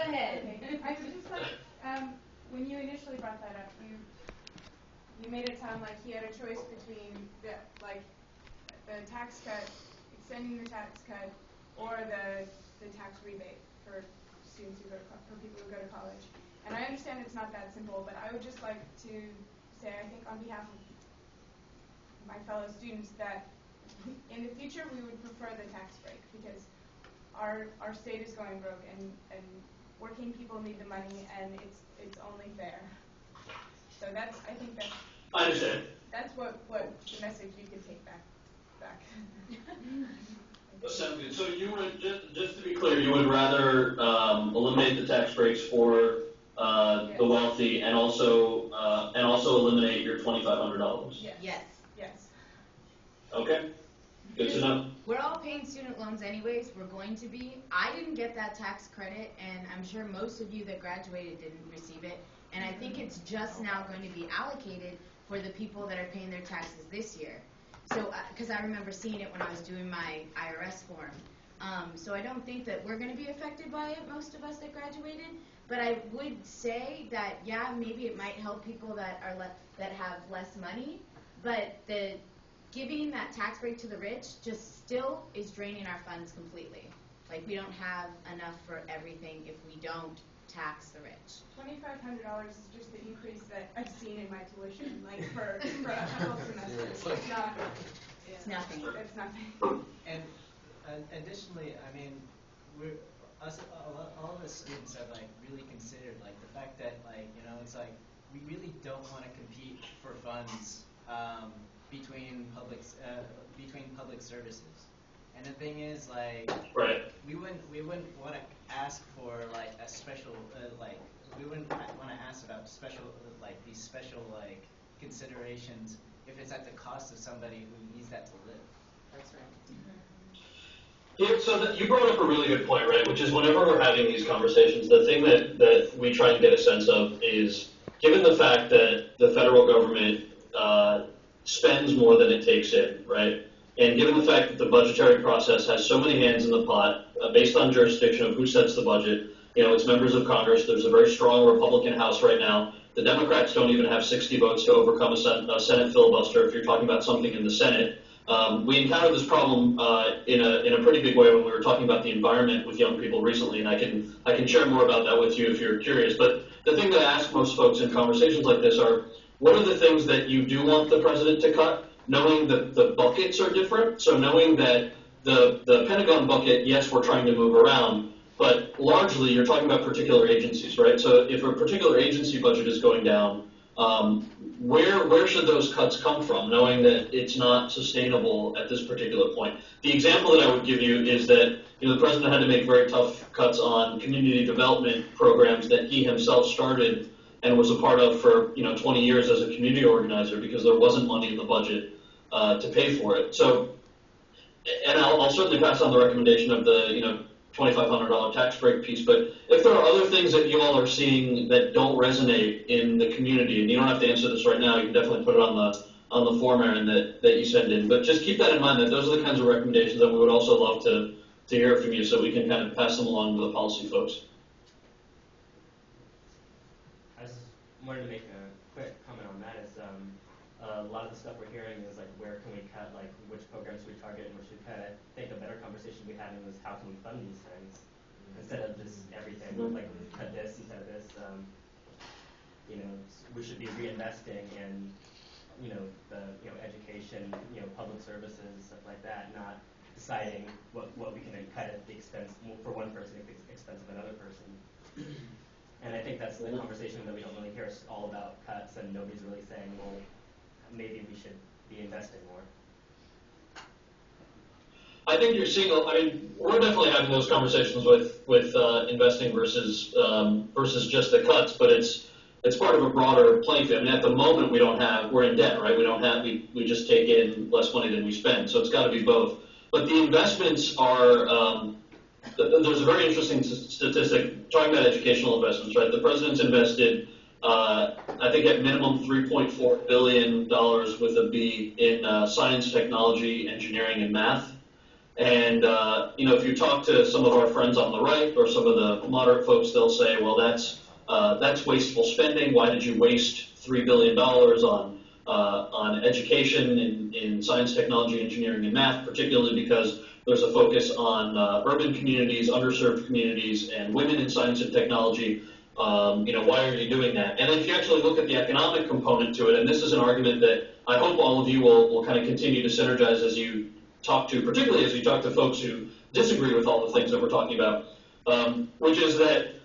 ahead. Okay. I would just like, when you initially brought that up, you made it sound like he had a choice between the tax cut, extending the tax cut, or the tax rebate for students who for people who go to college. And I understand it's not that simple, but I would just like to say, I think on behalf of my fellow students, that in the future we would prefer the tax break, because our state is going broke, and working people need the money, and it's only fair. So I think that's. I understand. That's what the message you could take back. Sounds good. So you would, just to be clear, you would rather eliminate the tax breaks for Yes. the wealthy, and also eliminate your $2,500. Yes. Yes. Yes. Okay. Good to know. We're all paying student loans anyways. We're going to be. I didn't get that tax credit, and I'm sure most of you that graduated didn't receive it. And I think it's just now going to be allocated for the people that are paying their taxes this year. So, because I remember seeing it when I was doing my IRS form. So I don't think that we're going to be affected by it, most of us that graduated. But I would say that, yeah, maybe it might help people that are that have less money. But giving that tax break to the rich just still is draining our funds completely. Like, we don't have enough for everything if we don't tax the rich. $2,500 is just the increase that I've seen in my tuition, like for a couple semesters. It's not. It's nothing. It's nothing. And additionally, I mean, all of us students have like really considered like the fact that it's like we really don't want to compete for funds between public services. And the thing is, like, Right. we wouldn't want to ask for like a special we wouldn't want to ask about these special considerations if it's at the cost of somebody who needs that to live. That's right. Yeah, so you brought up a really good point, right? Which is, whenever we're having these conversations, the thing that we try and get a sense of is, given the fact that the federal government spends more than it takes in, right? And given the fact that the budgetary process has so many hands in the pot, based on jurisdiction of who sets the budget, it's members of Congress. There's a very strong Republican House right now. The Democrats don't even have 60 votes to overcome a Senate filibuster if you're talking about something in the Senate. We encountered this problem in a pretty big way when we were talking about the environment with young people recently, and I can share more about that with you if you're curious. But the thing that I ask most folks in conversations like this are, what are the things that you do want the president to cut, knowing that the buckets are different? So knowing that the Pentagon bucket, yes, we're trying to move around, but largely you're talking about particular agencies, right? So if a particular agency budget is going down, where should those cuts come from, knowing that it's not sustainable at this particular point? The example that I would give you is that the president had to make very tough cuts on community development programs that he himself started and was a part of for 20 years as a community organizer, because there wasn't money in the budget to pay for it. So, and I'll certainly pass on the recommendation of the $2,500 tax break piece, but if there are other things that you all are seeing that don't resonate in the community, and you don't have to answer this right now, you can definitely put it on the form, Aaron, that you send in, but just keep that in mind, that those are the kinds of recommendations that we would also love to hear from you, so we can kind of pass them along to the policy folks. I just wanted to make a quick comment on that. Is a lot of the stuff we're hearing is like, where can we cut, like which programs should we target and which should we cut. I think a better conversation we had was, how can we fund these things instead of just everything, like cut this instead of this. We should be reinvesting in the education, public services, stuff like that, not deciding what we can then cut at the expense for one person at the expense of another person. And I think that's the conversation that we don't really hear. It's all about cuts, and nobody's really saying, well, maybe we should be investing more. I think you're seeing, we're definitely having those conversations with investing versus just the cuts, but it's part of a broader playing field. At the moment we're in debt, right? We just take in less money than we spend, so it's got to be both. But the investments are, there's a very interesting statistic talking about educational investments, right? The president's invested, I think at minimum $3.4 billion with a B in science, technology, engineering, and math. And if you talk to some of our friends on the right or some of the moderate folks, they'll say, well, that's wasteful spending. Why did you waste $3 billion on education in science, technology, engineering, and math, particularly because there's a focus on urban communities, underserved communities, and women in science and technology. Why are you doing that? And if you actually look at the economic component to it, and this is an argument that I hope all of you will kind of continue to synergize as you talk to, particularly as you talk to folks who disagree with all the things that we're talking about, which is that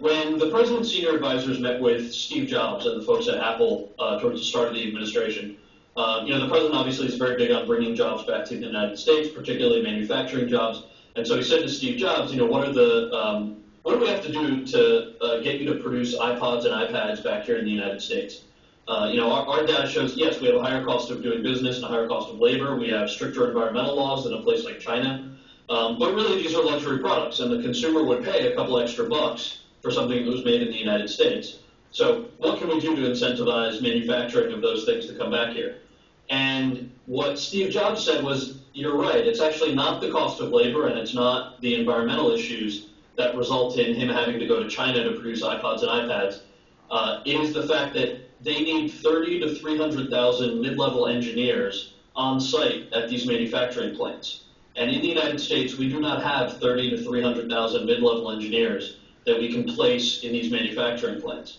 when the president's senior advisors met with Steve Jobs and the folks at Apple towards the start of the administration, the president obviously is very big on bringing jobs back to the United States, particularly manufacturing jobs. And so he said to Steve Jobs, what do we have to do to get you to produce iPods and iPads back here in the United States? Our data shows, yes, we have a higher cost of doing business and a higher cost of labor. We have stricter environmental laws than a place like China. But really, these are luxury products, and the consumer would pay a couple extra bucks for something that was made in the United States. So what can we do to incentivize manufacturing of those things to come back here? And what Steve Jobs said was, you're right, it's actually not the cost of labor and it's not the environmental issues that result in him having to go to China to produce iPods and iPads. It is the fact that they need 30 to 300,000 mid-level engineers on site at these manufacturing plants. And in the United States, we do not have 30 to 300,000 mid-level engineers that we can place in these manufacturing plants.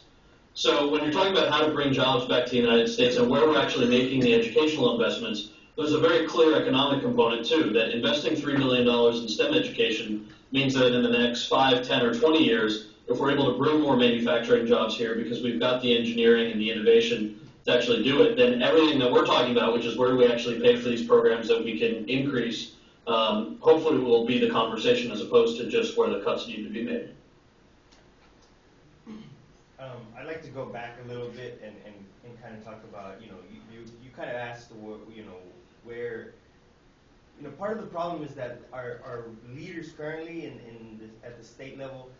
So when you're talking about how to bring jobs back to the United States and where we're actually making the educational investments, there's a very clear economic component too, that investing $3 billion in STEM education means that in the next 5, 10, or 20 years, if we're able to bring more manufacturing jobs here because we've got the engineering and the innovation to actually do it, then everything that we're talking about, which is where do we actually pay for these programs that we can increase, hopefully will be the conversation as opposed to just where the cuts need to be made. I'd like to go back a little bit and kind of talk about, you kind of asked, where, part of the problem is that our leaders currently at the state level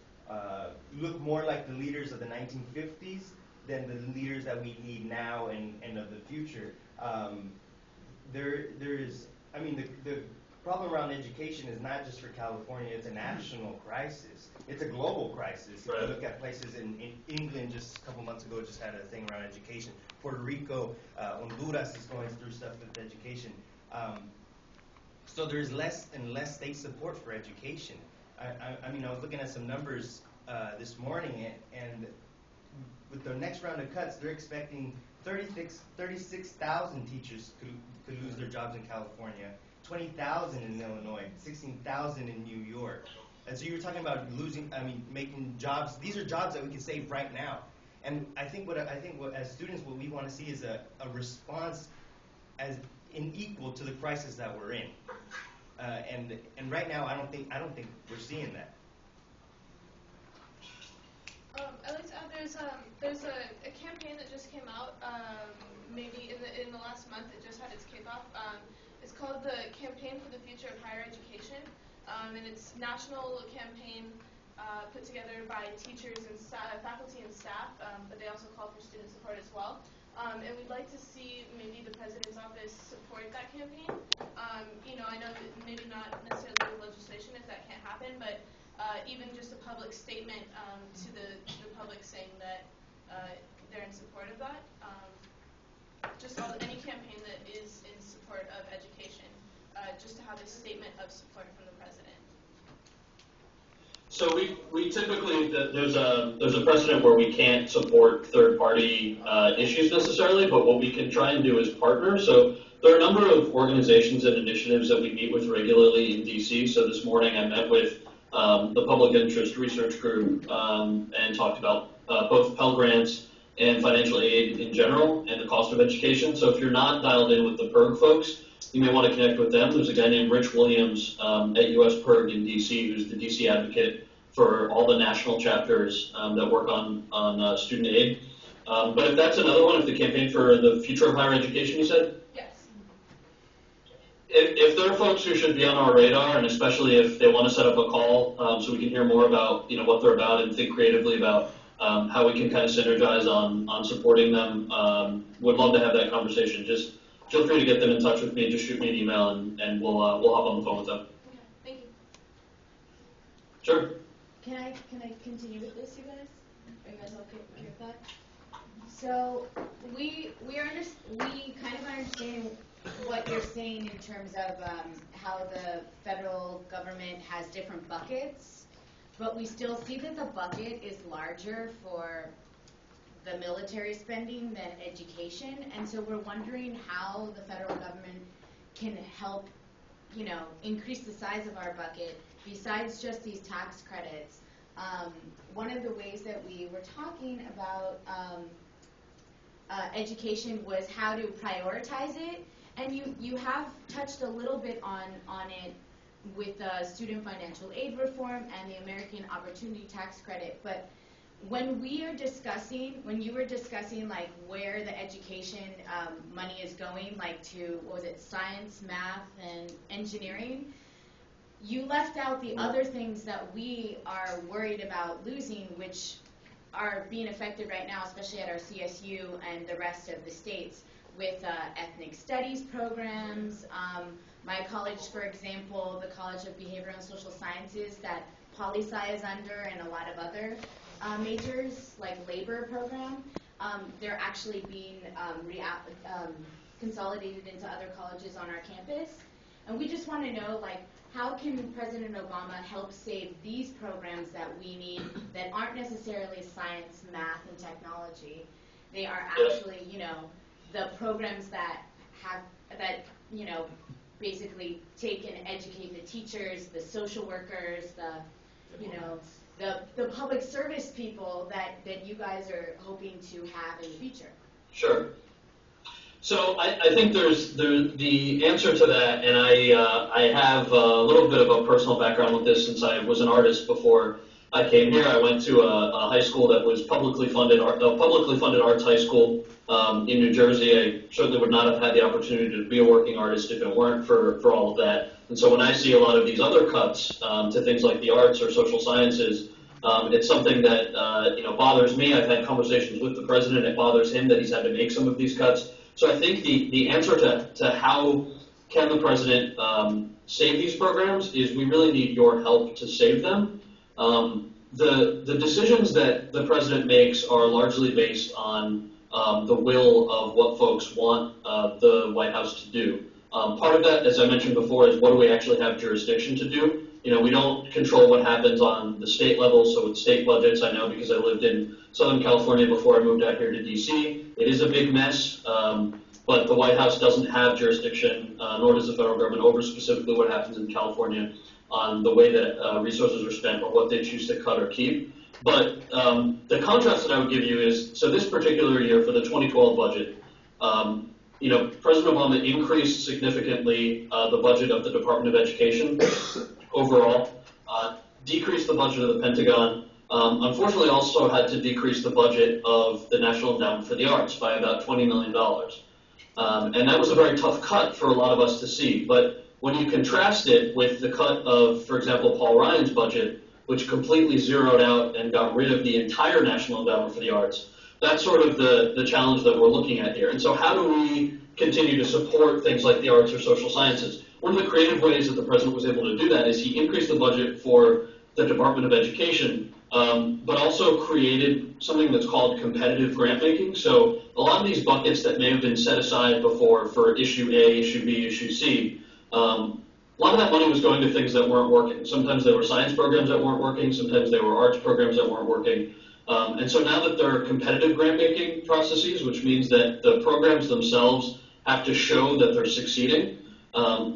look more like the leaders of the 1950s than the leaders that we need now and of the future. The problem around education is not just for California, it's a national crisis. It's a global crisis. Right. If you look at places in England just a couple months ago just had a thing around education. Puerto Rico, Honduras is going through stuff with education. So there's less and less state support for education. I was looking at some numbers this morning, and with the next round of cuts, they're expecting 36,000 teachers could lose their jobs in California, 20,000 in Illinois, 16,000 in New York. And so you were talking about making jobs. These are jobs that we can save right now. And I think as students, what we want to see is a response as equal to the crisis that we're in. And right now, I don't think we're seeing that. I'd like to add there's a campaign that just came out maybe in the last month. It just had its kickoff. It's called the Campaign for the Future of Higher Education, and it's a national campaign put together by teachers and faculty and staff, but they also call for student support as well. And we'd like to see maybe the President's office support that campaign. I know that maybe not necessarily with legislation if that can't happen, but even just a public statement to the public saying that they're in support of that. Any campaign that is in support of education, just to have a statement of support from the President. So we typically, there's a precedent where we can't support third-party issues necessarily, but what we can try and do is partner. So there are a number of organizations and initiatives that we meet with regularly in DC. So this morning I met with the Public Interest Research Group and talked about both Pell Grants and financial aid in general and the cost of education. So if you're not dialed in with the PIRG folks, you may want to connect with them. There's a guy named Rich Williams at US PIRG in DC who's the DC advocate for all the national chapters that work on student aid. But if that's another one, if the campaign for the future of higher education, you said? Yes. If there are folks who should be on our radar, and especially if they want to set up a call so we can hear more about what they're about and think creatively about how we can kind of synergize on supporting them, would love to have that conversation. Just feel free to get them in touch with me. Just shoot me an email, and we'll hop on the phone with them. Okay, thank you. Sure. Can I continue with this, you guys? Are you guys okay with that? So we kind of understand what you're saying in terms of how the federal government has different buckets, but we still see that the bucket is larger for the military spending than education, and so we're wondering how the federal government can help, increase the size of our bucket besides just these tax credits. One of the ways that we were talking about education was how to prioritize it, and you have touched a little bit on it with student financial aid reform and the American Opportunity Tax Credit, but when you were discussing like where the education money is going, like to, what was it, science, math, and engineering, you left out the other things that we are worried about losing, which are being affected right now, especially at our CSU and the rest of the states, with ethnic studies programs. My college, for example, the College of Behavioral and Social Sciences, that poli-sci is under, and a lot of other majors, like labor program, they're actually being consolidated into other colleges on our campus. And we just want to know, like, how can President Obama help save these programs that we need that aren't necessarily science, math, and technology? They are actually, the programs that basically take and educate the teachers, the social workers, the public service people that you guys are hoping to have in the future. Sure. So I think there's the answer to that, and I have a little bit of a personal background with this since I was an artist before I came here. I went to a high school that was publicly funded arts high school in New Jersey. I certainly would not have had the opportunity to be a working artist if it weren't for all of that. And so when I see a lot of these other cuts to things like the arts or social sciences, it's something that bothers me. I've had conversations with the president. It bothers him that he's had to make some of these cuts. So I think the answer to how can the president save these programs is we really need your help to save them. The decisions that the president makes are largely based on the will of what folks want the White House to do. Part of that, as I mentioned before, is what do we actually have jurisdiction to do? We don't control what happens on the state level, so with state budgets, I know because I lived in Southern California before I moved out here to D.C., it is a big mess, but the White House doesn't have jurisdiction, nor does the federal government, over specifically what happens in California on the way that resources are spent or what they choose to cut or keep. But the contrast that I would give you is, so this particular year for the 2012 budget, President Obama increased significantly the budget of the Department of Education overall, decreased the budget of the Pentagon, unfortunately also had to decrease the budget of the National Endowment for the Arts by about $20 million. And that was a very tough cut for a lot of us to see. But when you contrast it with the cut of, for example, Paul Ryan's budget, which completely zeroed out and got rid of the entire National Endowment for the Arts, that's sort of the challenge that we're looking at here. And so how do we continue to support things like the arts or social sciences? One of the creative ways that the president was able to do that is he increased the budget for the Department of Education, but also created something that's called competitive grant making. So a lot of these buckets that may have been set aside before for issue A, issue B, issue C, a lot of that money was going to things that weren't working. Sometimes there were science programs that weren't working, sometimes there were arts programs that weren't working. And so now that there are competitive grant-making processes, which means that the programs themselves have to show that they're succeeding,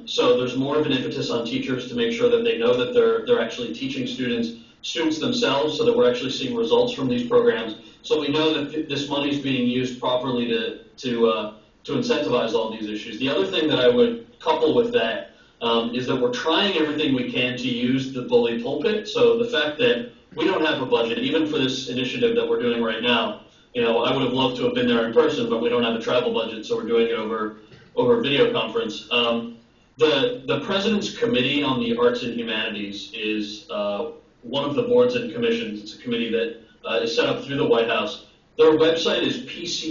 so there's more of an impetus on teachers to make sure that they know that they're actually teaching students themselves, so that we're actually seeing results from these programs. So we know that this money is being used properly to incentivize all these issues. The other thing that I would couple with that is that we're trying everything we can to use the bully pulpit. So the fact that we don't have a budget, even for this initiative that we're doing right now, I would have loved to have been there in person, but we don't have a travel budget, so we're doing it over video conference. The President's Committee on the Arts and Humanities is one of the boards and commissions. It's a committee that is set up through the White House. Their website is PC